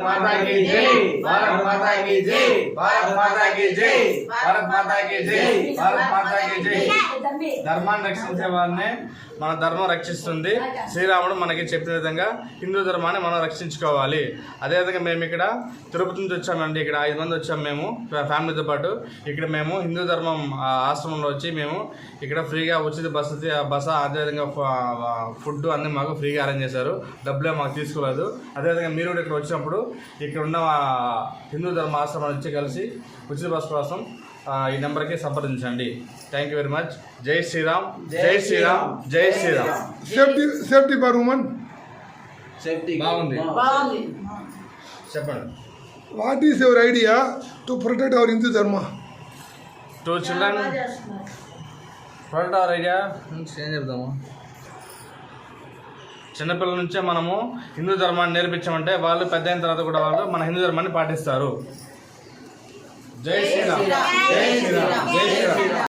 माता की जय, भारत माता की जय, भारत माता की जय, भारत माता की जय, भारत माता की जय. ధర్మాన్ని రక్షించే వారిని మన ధర్మం రక్షిస్తుంది. శ్రీరాముడు మనకి చెప్పిన విధంగా హిందూ ధర్మాన్ని మనం రక్షించుకోవాలి. అదేవిధంగా మేము ఇక్కడ తిరుపతి నుంచి వచ్చామండి. ఇక్కడ 5 మంది వచ్చాము మేము ఫ్యామిలీతో పాటు. ఇక్కడ మేము హిందూ ధర్మం ఆశ్రమంలో వచ్చి మేము ఇక్కడ ఫ్రీగా ఉచిత బస అదేవిధంగా ఫుడ్ అన్నీ మాకు ఫ్రీగా అరేంజ్ చేశారు. డబ్బులే మాకు తీసుకోలేదు. అదేవిధంగా మీరు కూడా ఇక్కడ వచ్చినప్పుడు ఇక్కడ ఉన్న హిందూ ధర్మ ఆశ్రమం వచ్చి కలిసి ఉచిత బస్ కోసం ఈ నెంబర్కి సంప్రదించండి. Thank you very much. జై శ్రీరామ్, జై శ్రీరామ్, జై శ్రీరామ్. సేఫ్టీ ఫర్ ఉమెన్ బాగుంది, చెప్పండి. What is your idea to protect our Hindu dharma? To children protect our idea ఏం చెప్తాము? చిన్నపిల్లల నుంచే మనము హిందూ ధర్మాన్ని నేర్పించామంటే వాళ్ళు పెద్ద అయిన తర్వాత కూడా వాళ్ళు మన హిందూ ధర్మాన్ని పాటిస్తారు. జై శ్రీరామ్, జై శ్రీరామ్, జై శ్రీరామ్.